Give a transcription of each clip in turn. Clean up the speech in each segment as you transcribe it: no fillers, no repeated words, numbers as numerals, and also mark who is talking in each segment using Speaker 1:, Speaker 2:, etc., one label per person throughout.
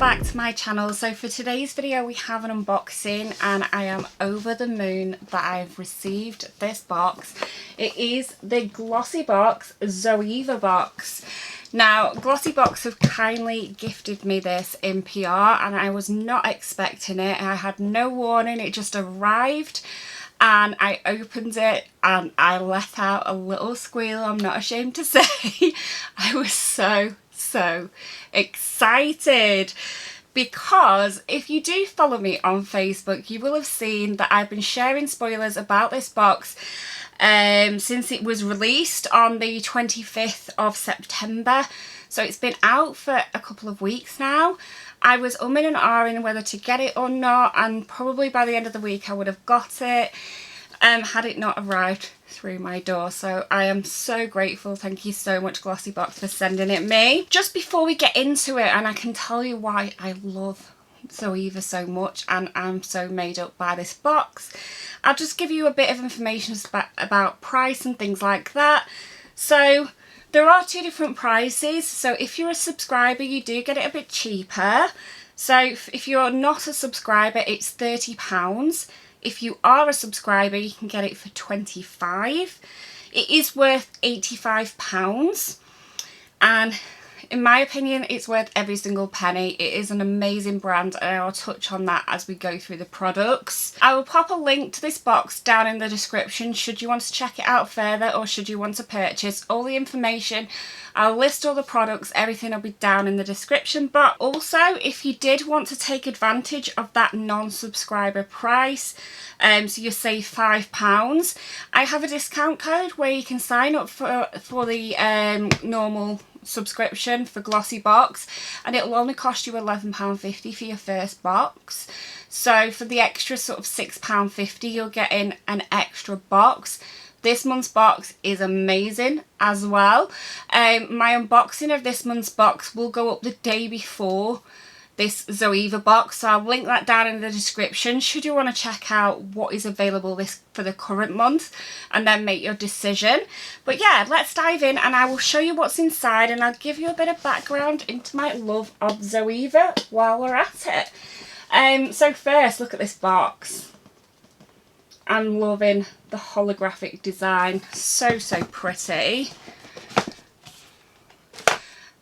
Speaker 1: back to my channel. So for today's video we have an unboxing and I am over the moon that I've received this box. It is the GLOSSYBOX ZOEVA box. Now GLOSSYBOX have kindly gifted me this in PR and I was not expecting it. I had no warning, it just arrived and I opened it and I let out a little squeal, I'm not ashamed to say. I was so excited because if you do follow me on Facebook you will have seen that I've been sharing spoilers about this box since it was released on the 25th of September, so it's been out for a couple of weeks now. I was umming and ahhing whether to get it or not, and probably by the end of the week I would have got it had it not arrived through my door. So I am so grateful. Thank you so much GLOSSYBOX for sending it me. Just before we get into it, and I can tell you why I love ZOEVA so much and I'm so made up by this box, I'll just give you a bit of information about price and things like that. So there are two different prices. So if you're a subscriber you do get it a bit cheaper. So if you're not a subscriber it's £30. If you are a subscriber you can get it for £25. It is worth £85 and in my opinion it's worth every single penny. It is an amazing brand and I'll touch on that as we go through the products. I will pop a link to this box down in the description should you want to check it out further or should you want to purchase. All the information, I'll list all the products, everything will be down in the description. But also if you did want to take advantage of that non-subscriber price, so you save £5, I have a discount code where you can sign up for the normal subscription for GLOSSYBOX and it'll only cost you £11.50 for your first box. So for the extra sort of £6.50 you're getting an extra box. This month's box is amazing as well. My unboxing of this month's box will go up the day before this ZOEVA box, so I'll link that down in the description should you want to check out what is available for the current month and then make your decision. But yeah, let's dive in and I will show you what's inside and I'll give you a bit of background into my love of ZOEVA while we're at it. So first, look at this box. I'm loving the holographic design, so pretty.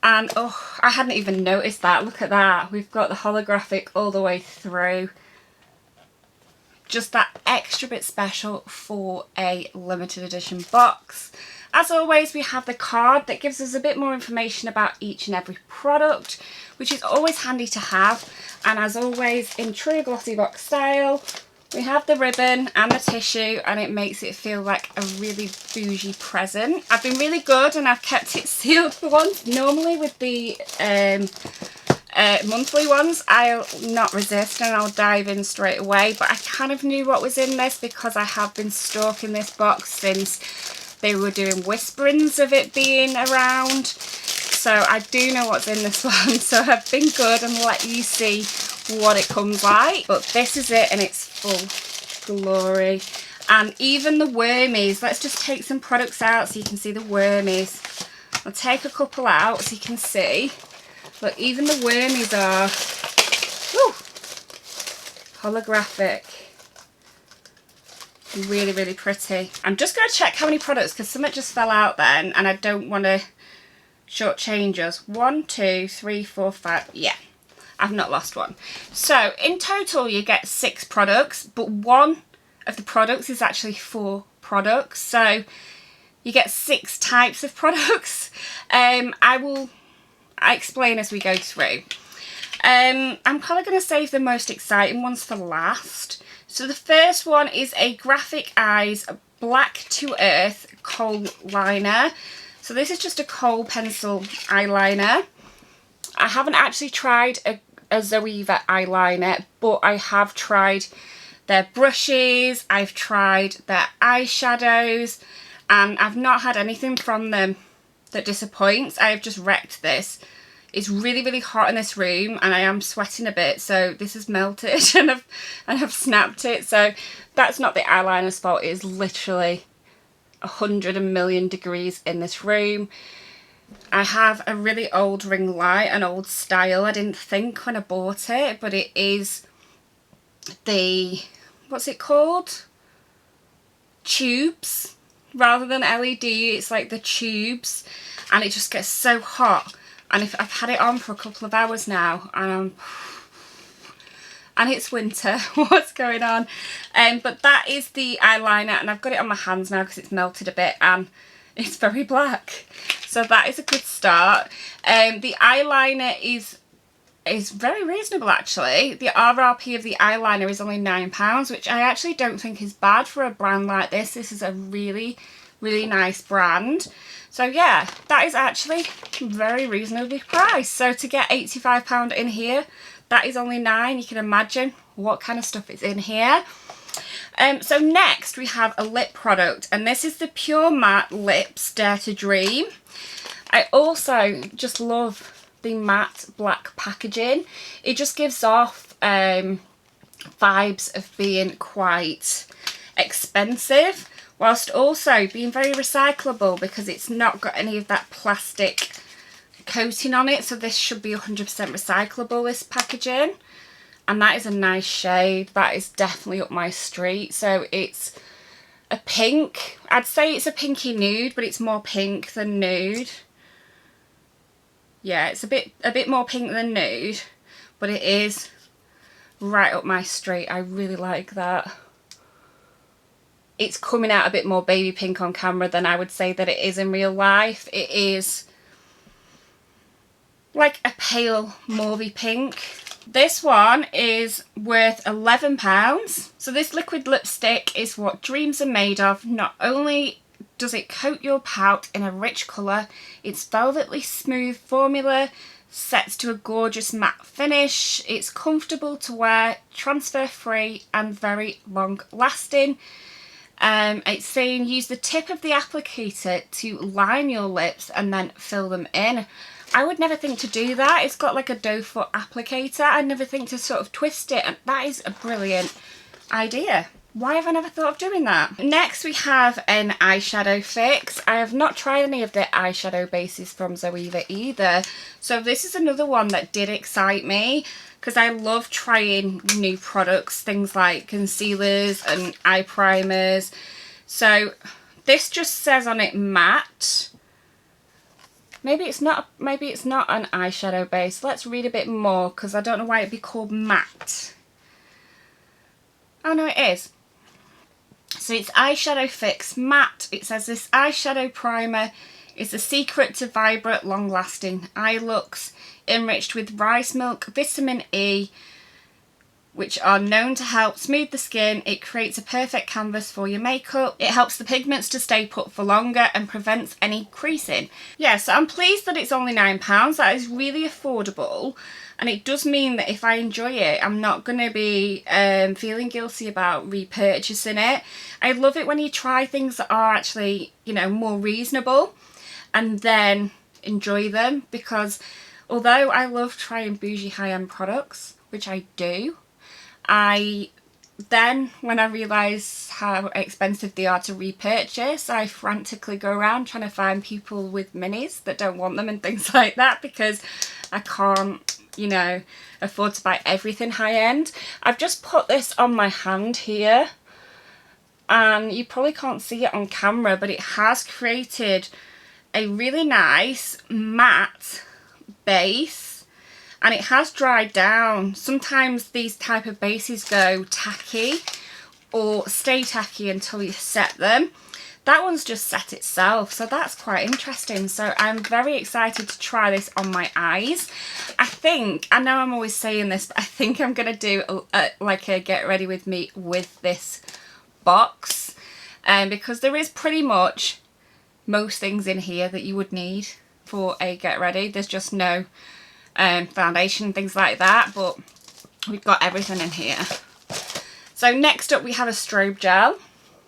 Speaker 1: And oh, I hadn't even noticed that. Look at that. We've got the holographic all the way through. Just that extra bit special for a limited edition box. As always, we have the card that gives us a bit more information about each and every product, which is always handy to have. And as always, in true GLOSSYBOX style, we have the ribbon and the tissue and it makes it feel like a really bougie present. I've been really good and I've kept it sealed for once. Normally with the monthly ones I'll not resist and I'll dive in straight away, but I kind of knew what was in this because I have been stalking this box since they were doing whisperings of it being around. So I do know what's in this one, so I've been good and let you see what it comes like. But this is it in its full glory. And even the wormies, let's just take some products out so you can see the wormies. I'll take a couple out so you can see. Look, even the wormies are holographic. Really pretty. I'm just going to check how many products because something just fell out then and I don't want to shortchange us. 1, 2, 3, 4, 5. Yeah, I've not lost one. So in total you get 6 products, but one of the products is actually 4 products. So you get 6 types of products. I explain as we go through. I'm probably going to save the most exciting ones for last. So the first one is a Graphic Eyes Black to Earth Kohl liner. So this is just a kohl pencil eyeliner. I haven't actually tried a ZOEVA eyeliner, but I have tried their brushes, I've tried their eyeshadows, and I've not had anything from them that disappoints. I have just wrecked this. It's really hot in this room and I am sweating a bit, so this has melted and I've snapped it. So that's not the eyeliner's fault, it is literally 100 million degrees in this room. I have a really old ring light, an old style. I didn't think when I bought it, but it is the, what's it called? Tubes. Rather than LED, it's like the tubes, and it just gets so hot. And if I've had it on for a couple of hours now, and it's winter, what's going on? But that is the eyeliner, and I've got it on my hands now because it's melted a bit and it's very black. So that is a good start. The eyeliner is very reasonable actually. The RRP of the eyeliner is only £9, which I actually don't think is bad for a brand like this. This is a really, really nice brand. So yeah, that is actually very reasonably priced. So to get £85 in here, that is only £9. You can imagine what kind of stuff is in here. So next we have a lip product, and this is the Pure Matte Lips Dare to Dream. I also just love the matte black packaging. It just gives off vibes of being quite expensive, whilst also being very recyclable because it's not got any of that plastic coating on it. So this should be 100% recyclable, this packaging. And that is a nice shade. That is definitely up my street. So it's a pink. I'd say it's a pinky nude, but it's more pink than nude. Yeah, it's a bit more pink than nude, but it is right up my street. I really like that. It's coming out a bit more baby pink on camera than I would say that it is in real life. It is like a pale mauvey pink. This one is worth £11. So this liquid lipstick is what dreams are made of. Not only does it coat your pout in a rich colour, its velvetly smooth formula sets to a gorgeous matte finish. It's comfortable to wear, transfer free and very long lasting. It's saying use the tip of the applicator to line your lips and then fill them in. I would never think to do that. It's got like a doe foot applicator. I'd never think to sort of twist it, and that is a brilliant idea. Why have I never thought of doing that? Next we have an eyeshadow fix. I have not tried any of the eyeshadow bases from ZOEVA either. So this is another one that did excite me because I love trying new products, things like concealers and eye primers. So this just says on it matte. Maybe it's not an eyeshadow base. Let's read a bit more because I don't know why it'd be called matte. Oh no, it is. So it's Eyeshadow Fix Matte. It says this eyeshadow primer is the secret to vibrant, long-lasting eye looks, enriched with rice milk, vitamin E, which are known to help smooth the skin. It creates a perfect canvas for your makeup. It helps the pigments to stay put for longer and prevents any creasing. Yeah, so I'm pleased that it's only £9. That is really affordable. And it does mean that if I enjoy it, I'm not going to be feeling guilty about repurchasing it. I love it when you try things that are actually, you know, more reasonable and then enjoy them, because although I love trying bougie high-end products, which I do, then when I realise how expensive they are to repurchase, I frantically go around trying to find people with minis that don't want them and things like that, because I can't, you know, afford to buy everything high end. I've just put this on my hand here and you probably can't see it on camera, but it has created a really nice matte base and it has dried down. Sometimes these type of bases go tacky or stay tacky until you set them. That one's just set itself, so that's quite interesting. So I'm very excited to try this on my eyes. I know I'm always saying this, but I think I'm going to do like a get ready with me with this box. Because there is pretty much most things in here that you would need for a get ready. There's just no foundation, things like that, but we've got everything in here. So next up we have a strobe gel.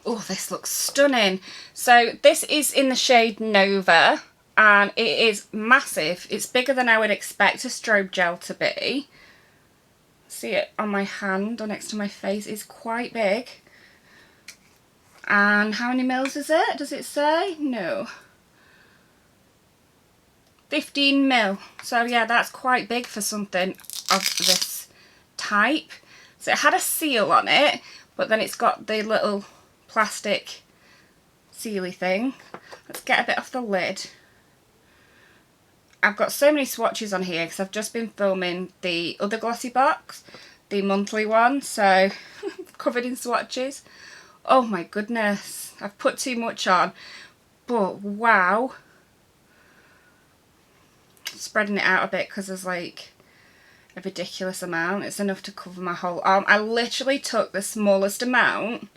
Speaker 1: Oh, this looks stunning. So this is in the shade Nova and it is massive. It's bigger than I would expect a strobe gel to be. See it on my hand or next to my face. It's quite big. And how many mils is it? Does it say? No. 15 ml. So yeah, that's quite big for something of this type. So it had a seal on it, but then it's got the little plastic sealy thing. Let's get a bit off the lid. I've got so many swatches on here because I've just been filming the other GLOSSYBOX, the monthly one, so covered in swatches. Oh my goodness, I've put too much on, but wow. Spreading it out a bit because there's like a ridiculous amount. It's enough to cover my whole arm. I literally took the smallest amount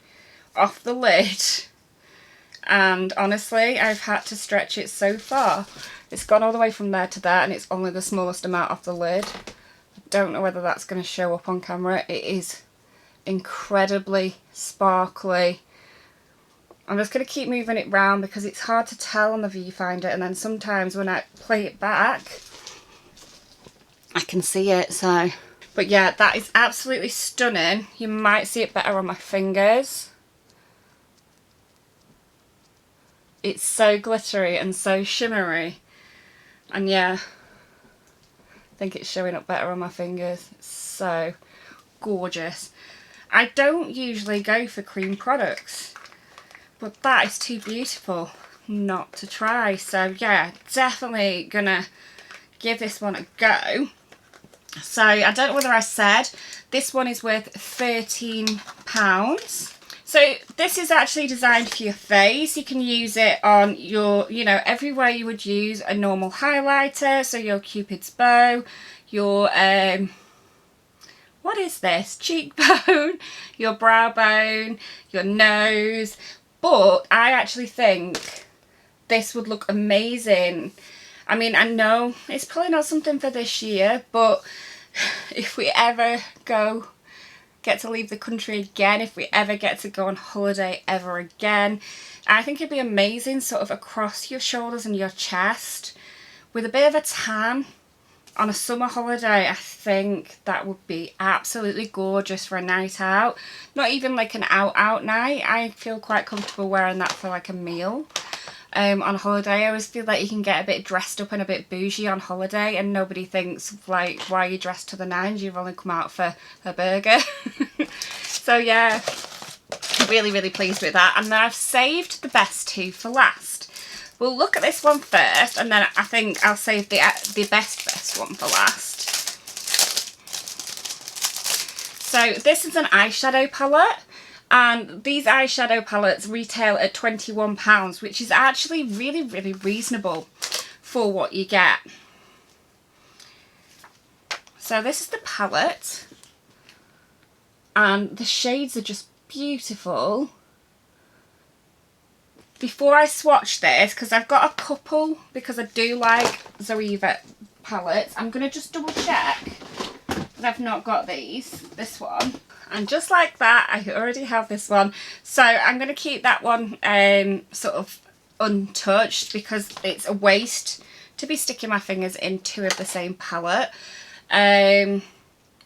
Speaker 1: off the lid, and honestly I've had to stretch it so far. It's gone all the way from there to there, and it's only the smallest amount off the lid. I don't know whether that's going to show up on camera. It is incredibly sparkly. I'm just going to keep moving it round because it's hard to tell on the viewfinder, and then sometimes when I play it back I can see it. So, but yeah, that is absolutely stunning. You might see it better on my fingers. It's so glittery and so shimmery, and yeah, I think it's showing up better on my fingers. It's so gorgeous. I don't usually go for cream products, but that is too beautiful not to try. So yeah, definitely gonna give this one a go. So I don't know whether I said this one is worth £13. So this is actually designed for your face. You can use it on your, you know, everywhere you would use a normal highlighter. So your Cupid's bow, your what is this? Cheekbone, your brow bone, your nose. But I actually think this would look amazing. I mean, I know it's probably not something for this year, but if we ever get to leave the country again, if we ever get to go on holiday ever again, I think it'd be amazing sort of across your shoulders and your chest with a bit of a tan on a summer holiday. I think that would be absolutely gorgeous for a night out. Not even like an out night. I feel quite comfortable wearing that for like a meal. On holiday, I always feel like you can get a bit dressed up and a bit bougie on holiday, and nobody thinks like, why are you dressed to the nines? You've only come out for a burger. So yeah, really, really pleased with that. And then I've saved the best two for last. We'll look at this one first, and then I think I'll save the best one for last. So this is an eyeshadow palette. And these eyeshadow palettes retail at £21, which is actually really, really reasonable for what you get. So this is the palette, and the shades are just beautiful. Before I swatch this, because I've got a couple, because I do like ZOEVA palettes, I'm going to just double check that I've not got this one. And just like that, I already have this one. So I'm going to keep that one sort of untouched, because it's a waste to be sticking my fingers in two of the same palette.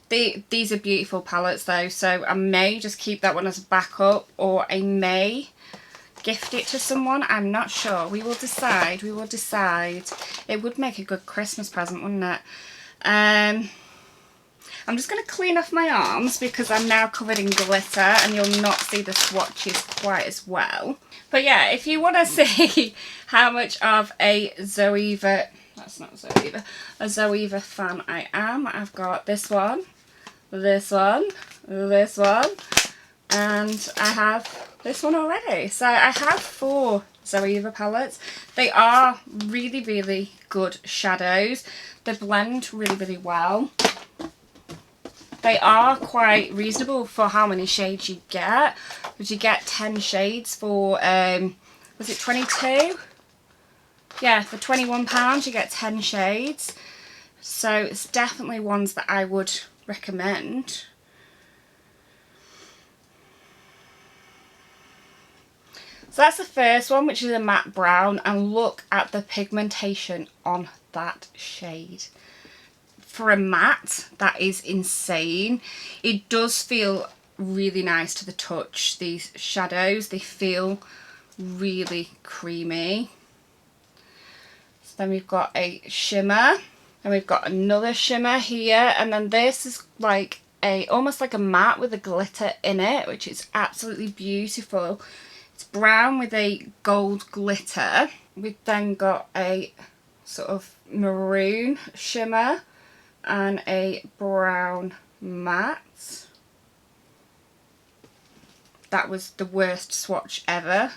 Speaker 1: These are beautiful palettes though, so I may just keep that one as a backup, or I may gift it to someone. I'm not sure. We will decide. We will decide. It would make a good Christmas present, wouldn't it? I'm just going to clean off my arms because I'm now covered in glitter, and you'll not see the swatches quite as well. But yeah, if you want to see how much of a ZOEVA, that's not ZOEVA, a ZOEVA fan I am, I've got this one, this one, this one, and I have this one already. So I have 4 ZOEVA palettes. They are really, really good shadows. They blend really, really well. They are quite reasonable for how many shades you get. But you get 10 shades for, was it 22? Yeah, for £21 you get 10 shades. So it's definitely ones that I would recommend. So that's the first one, which is a matte brown, and look at the pigmentation on that shade. For a matte, that is insane. It does feel really nice to the touch. These shadows, they feel really creamy. Then we've got a shimmer. And we've got another shimmer here. And then this is like almost like a matte with a glitter in it, which is absolutely beautiful. It's brown with a gold glitter. We've then got a sort of maroon shimmer and a brown matte. That was the worst swatch ever.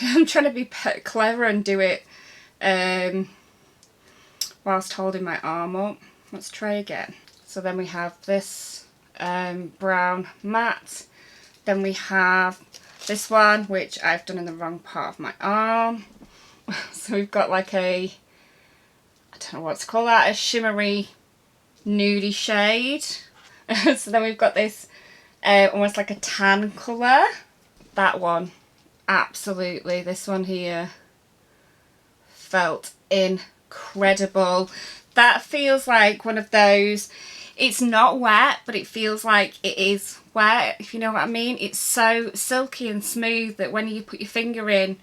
Speaker 1: I'm trying to be clever and do it whilst holding my arm up. Let's try again. So then we have this brown matte. Then we have this one, which I've done in the wrong part of my arm. So we've got like a, I don't know what to call that, a shimmery nudie shade. So then we've got this almost like a tan colour. That one, absolutely. This one here felt incredible. That feels like one of those, it's not wet, but it feels like it is wet, if you know what I mean. It's so silky and smooth that when you put your finger in,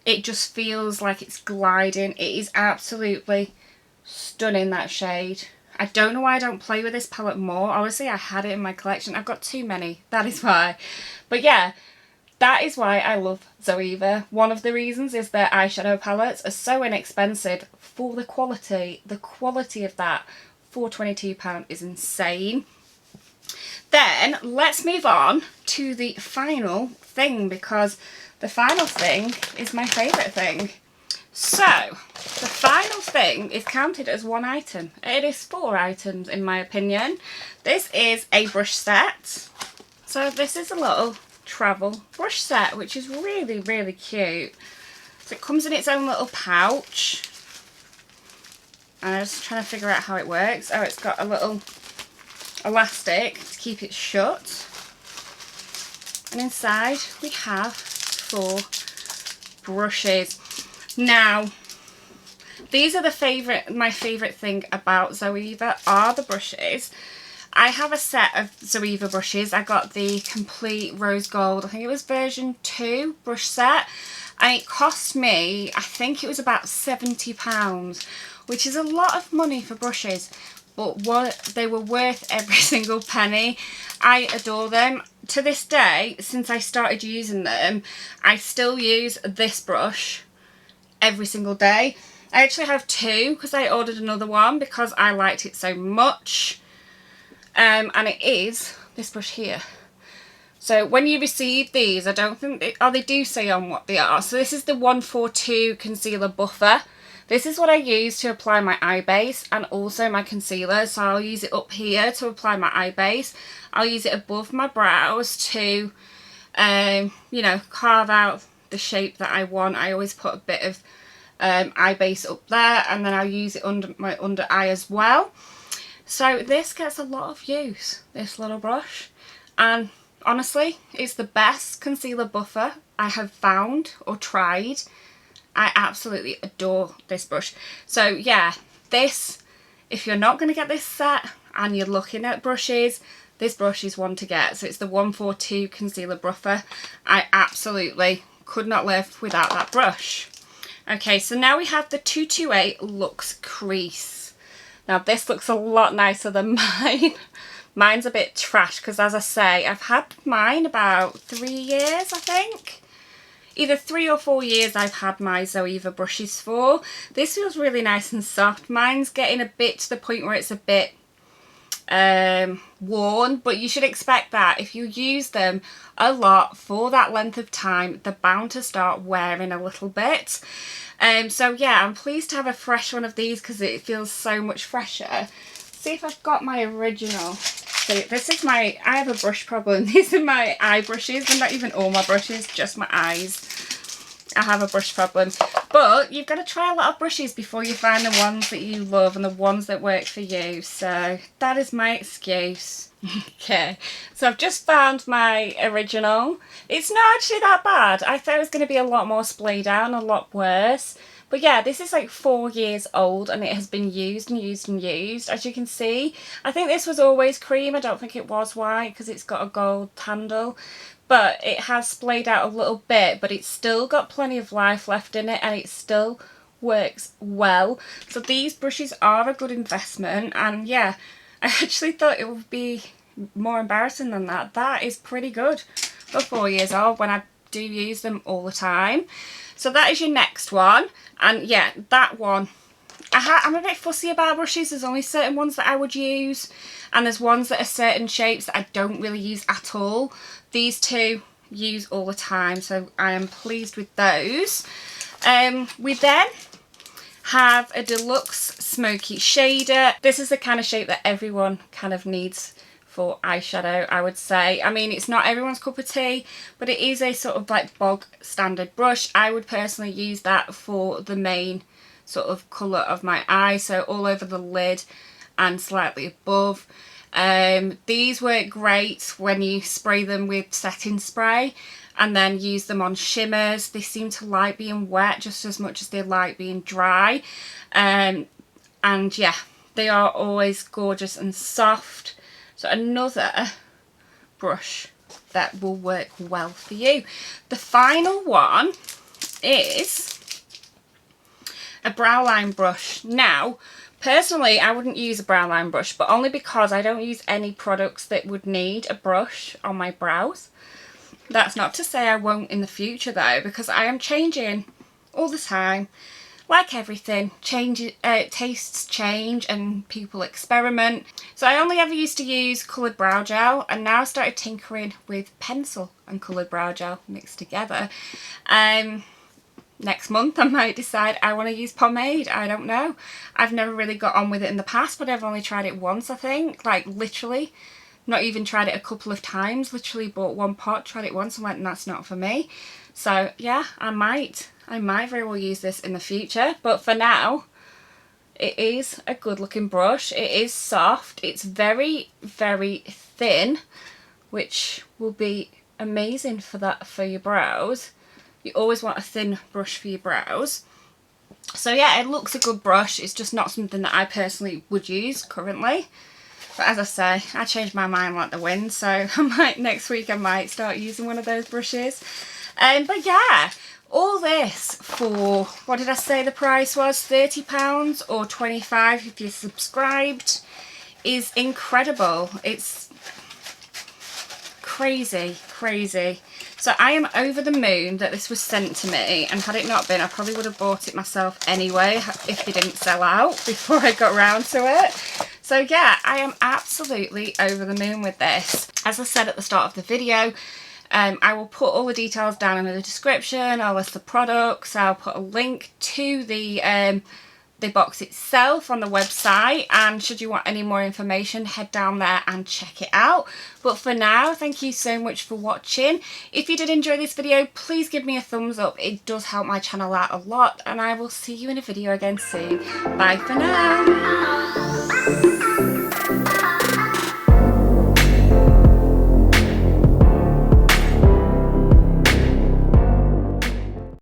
Speaker 1: it just feels like it's gliding. It is absolutely stunning, that shade. I don't know why I don't play with this palette more. Honestly, I had it in my collection. I've got too many. That is why. But yeah, that is why I love ZOEVA. One of the reasons is their eyeshadow palettes are so inexpensive for the quality. The quality of that for £22 is insane. Then let's move on to the final thing, because the final thing is my favourite thing. So, the final thing is counted as one item. It is 4 items in my opinion. This is a brush set. So this is a little travel brush set, which is really, really cute. So it comes in its own little pouch. And I'm just trying to figure out how it works. Oh, it's got a little elastic to keep it shut. And inside we have 4 brushes. Now, these are my favourite thing about ZOEVA are the brushes. I have a set of ZOEVA brushes. I got the complete rose gold, I think it was version 2 brush set. And it cost me, I think it was about £70, which is a lot of money for brushes. But they were worth every single penny. I adore them. To this day, since I started using them, I still use this brush every single day. I actually have 2 because I ordered another one because I liked it so much. And it is this brush here. So when you receive these, I don't think they do say on what they are. So this is the 142 Concealer Buffer. This is what I use to apply my eye base and also my concealer. So I'll use it up here to apply my eye base. I'll use it above my brows to, you know, carve out the shape that I want. I always put a bit of eye base up there, and then I'll use it under my under eye as well. So this gets a lot of use, this little brush. And honestly, it's the best concealer buffer I have found or tried. I absolutely adore this brush. So yeah, this, if you're not going to get this set and you're looking at brushes, this brush is one to get. So it's the 142 Concealer Buffer. I absolutely could not live without that brush. Okay, so now we have the 228 Luxe Crease. Now this looks a lot nicer than mine. Mine's a bit trash because, as I say, I've had mine about 3 years, I think. Either 3 or 4 years I've had my ZOEVA brushes for. This feels really nice and soft. Mine's getting a bit to the point where it's a bit worn, but you should expect that. If you use them a lot for that length of time, they're bound to start wearing a little bit. So yeah, I'm pleased to have a fresh one of these because it feels so much fresher. See if I've got my original. So this is I have a brush problem. These are my eye brushes. They're not even all my brushes, just my eyes. I have a brush problem. But you've got to try a lot of brushes before you find the ones that you love and the ones that work for you. So that is my excuse. Okay, so I've just found my original. It's not actually that bad. I thought it was going to be a lot more splayed down, a lot worse. But yeah, this is like 4 years old and it has been used and used and used, as you can see. I think this was always cream. I don't think it was white because it's got a gold handle. But it has splayed out a little bit, but it's still got plenty of life left in it and it still works well. So these brushes are a good investment, and yeah, I actually thought it would be more embarrassing than that. That is pretty good for 4 years old when I do use them all the time. So that is your next one, and yeah, that one, I'm a bit fussy about brushes. There's only certain ones that I would use, and there's ones that are certain shapes that I don't really use at all. These two use all the time, so I am pleased with those. We then have a deluxe smoky shader. This is the kind of shape that everyone kind of needs for eyeshadow, I would say. I mean, it's not everyone's cup of tea, but it is a sort of like bog standard brush. I would personally use that for the main sort of colour of my eye, so all over the lid and slightly above. These work great when you spray them with setting spray and then use them on shimmers. They seem to like being wet just as much as they like being dry. And yeah, they are always gorgeous and soft. So another brush that will work well for you. The final one is a brow line brush. Now, personally, I wouldn't use a brow line brush, but only because I don't use any products that would need a brush on my brows. That's not to say I won't in the future though, because I am changing all the time. Like everything, tastes change and people experiment. So I only ever used to use coloured brow gel, and now I started tinkering with pencil and coloured brow gel mixed together. Next month I might decide I want to use pomade. I don't know. I've never really got on with it in the past, but I've only tried it once, I think. Like literally, not even tried it a couple of times. Literally bought one pot, tried it once and went, that's not for me. So yeah, I might very well use this in the future, but for now it is a good looking brush. It is soft, it's very, very thin, which will be amazing for your brows. You always want a thin brush for your brows. So yeah, it looks a good brush. It's just not something that I personally would use currently. But as I say, I change my mind like the wind, so next week I might start using one of those brushes. But yeah, all this for, what did I say the price was? £30 or £25 if you're subscribed, is incredible. It's crazy, crazy. So I am over the moon that this was sent to me, and had it not been, I probably would have bought it myself anyway if they didn't sell out before I got round to it. So yeah, I am absolutely over the moon with this. As I said at the start of the video, I will put all the details down in the description. I'll list the products. I'll put a link to the box itself on the website, and should you want any more information, head down there and check it out. But for now, thank you so much for watching. If you did enjoy this video, please give me a thumbs up. It does help my channel out a lot, and I will see you in a video again soon. Bye for now.